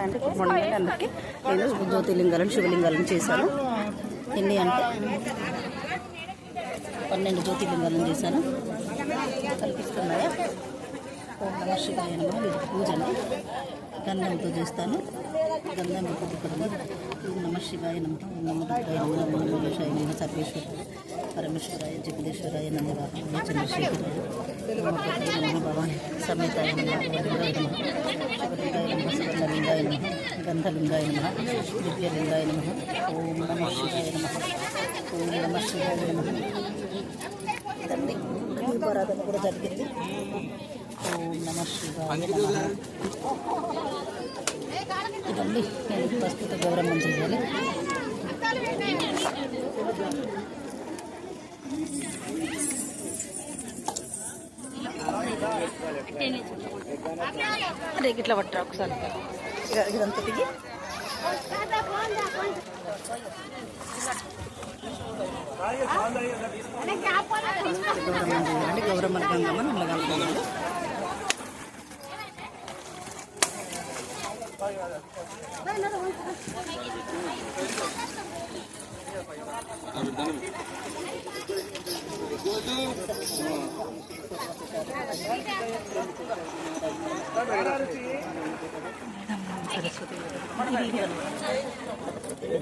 అంటే good morning అండి అందరికీ. నేను జ్యోతిర్లింగాలను శివలింగాలను చేశాను. ఎన్ని అంటే 12 జ్యోతిర్లింగాలను చేశాను. కల్పిస్తున్నాయా? ఓం నమ శివాయ నమః. ఇది పూజ అండి, గంధంతో చేస్తాను. గంధం తిప్పడం. ఓం నమ శివాయ నమః. ఓం నమ దుర్గాయ నమః. ఓం నమ విశాయ సర్వేశ్వర పరమేశ్వరాయ జగదీశ్వరాయ నందివాహనాయ చంద్రశేఖరాయ నమః. భవాయ సమేతాయ నమః. వరుణాయ నమః. శివలింగాయ నమః. సువర్ణలింగాయ నమః. గంధలింగాయ నమః. దివ్యలింగాయ నమః. ఓం నమ శివాయ నమః. ఓం నమ శివాయ నమః. ఇదండి దీపారాధన కూడా జరిగింది. ఓం నమ శివాయ నమః. ఇదండి నేను ప్రస్తుత గౌరమ్మం చేయాలి. అదే ఇట్లా పట్టరా ఒకసారి, ఇదంతా తిరిగి గౌరమ్మం చేయాలండి. గౌరమ్మని గంగమ్మ నల్లగలుగుతున్నాడు.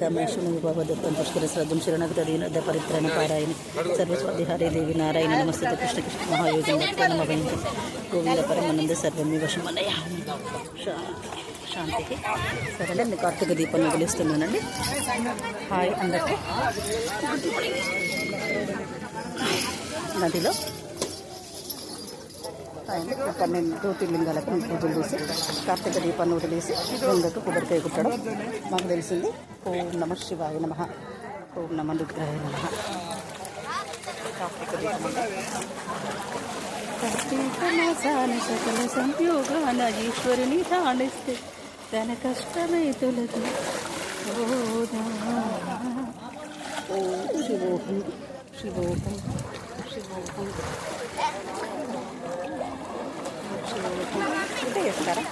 రమేశ్వరుని భగవదత్తం పుష్కర శ్రద్ధం శరణగదీన పరిత్రాణ పారాయణ సర్వస్వాధిహారే దేవి నారాయణ నమస్తే కృష్ణ కృష్ణ మహాయోగం భక్తనమవైంది గోవింద పరమానంద సర్వమి వశమనయ శాంతికి. సరేలే, నేను కార్తీక దీపాన్ని వదిలిస్తున్నానండి. హాయ్ అందరికీ. నదిలో 12 జ్యోతిర్లింగాలకు పూజలు చేసి కార్తీక దీపాన్ని వదిలేసి గంగకు కొబ్బరికాయ కుట్టడం మాకు తెలిసింది. ఓం నమ శివాయ నమః. ఓం నమ దుర్గాయ నమః. కార్తీక దీపం కార్తీక మాసాన సకల సంయోగాన ఈశ్వరుని తాణిస్తే తన కష్టమే తొలగి ఓం శివోహం శివోహం శివోహం అంటే చేస్తారా?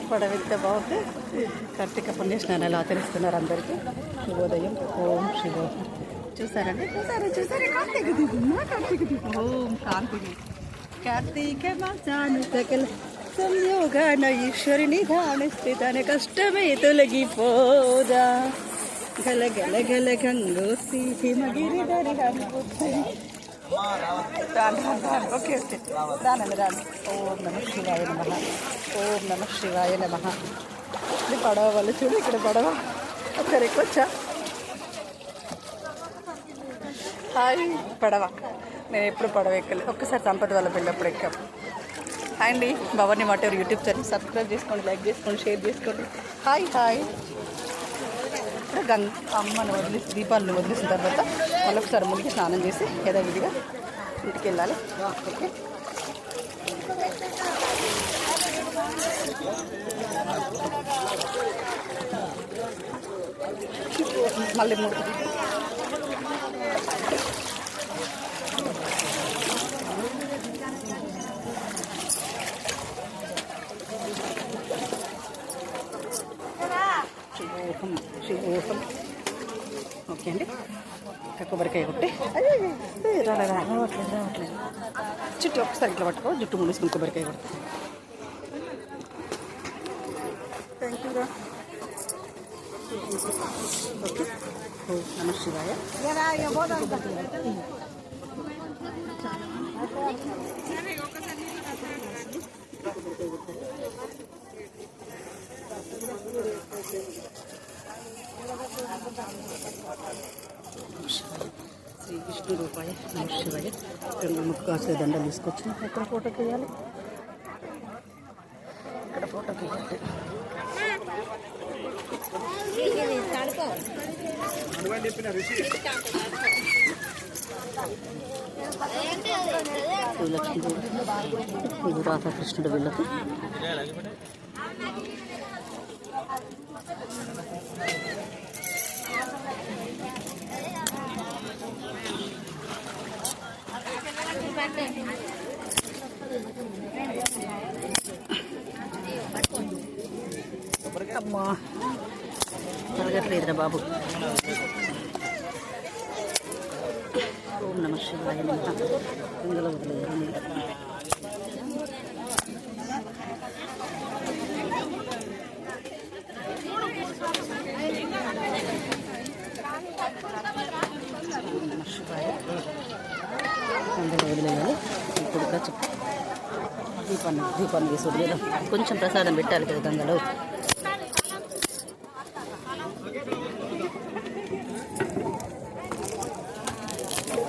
పడవ ఎంత బాగుంది. కార్తీక పుణ్య స్నానాలు ఆచరిస్తున్నారు అందరికీ. శుభోదయం. ఓం శివోహం. చూసారండి, చూసారా కార్తీక దీపం. కార్తీక దీపం. ఓం కాంతి కార్తీక మాసాను సకల సంయోగాన ఈశ్వరుని ధ్యానిస్తే తన కష్టమే తొలగిపోదా. గల గల గల గంగోత్రి హిమగిరి దరి ఓకే ఓకే రానండి రాను. ఓం నమ శివాయ నమః. ఓం నమ శివాయ నమః. ఇది పడవ వాళ్ళు చూడు, ఇక్కడ పడవ ఒకసారి ఎక్కొచ్చా. హాయ్ పడవ. నేను ఎప్పుడు పడవ ఎక్కలేదు, ఒక్కసారి సంపద వాళ్ళ పెళ్ళప్పుడు ఎక్కాం. హాయ్ అండి, Bhavani Materu YouTube channel subscribe చేసుకోండి, లైక్ చేసుకోండి, షేర్ చేసుకోండి. Hi hi. ఇప్పుడు అమ్మను వదిలేసి దీపాలను వదిలేసిన తర్వాత మళ్ళీ ఒకసారి మునిగి స్నానం చేసి యథావిధిగా ఇంటికి వెళ్ళాలి. ఓకే, మళ్ళీ 3 శివోహం. ఓకే అండి, కొబ్బరికాయ కొట్టి రావట్లేదు చుట్టూ ఒకసారి ఇట్లా పట్టుకో, జుట్టు ముడుసుకుని కొబ్బరికాయ కొట్టి. థ్యాంక్ యూ రా. ఓకే, ఓం నమ శివాయ. శ్రీ విష్ణు రూపాయ నమ శివాయ. 2 ముక్కాసు దండలు తీసుకొచ్చి ఇక్కడ ఫోటో తీయాలి. ఇక్కడ ఫోటో తీయాలి. లక్ష్మీదేవి, ఇది రాధాకృష్ణుడు వీళ్ళకి. అమ్మా తరగట్లేదురా బాబు. ఓం నమ శివాయ నమః. ఇందులో వదిలేదు నీళ్ళు. అందులో వదిలేయాలి. ఇప్పుడు దీపాన్ని వేసి వదిలేదాం. కొంచెం ప్రసాదం పెట్టాలి కదా గంగలో.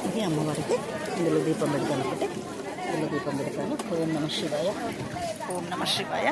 ఇది అమ్మవారికి ఇందులో దీపం పెడతాను. ఒకటి ఇందులో దీపం పెడతాను. ఓం నమ శివాయ, ఓం నమ శివాయ.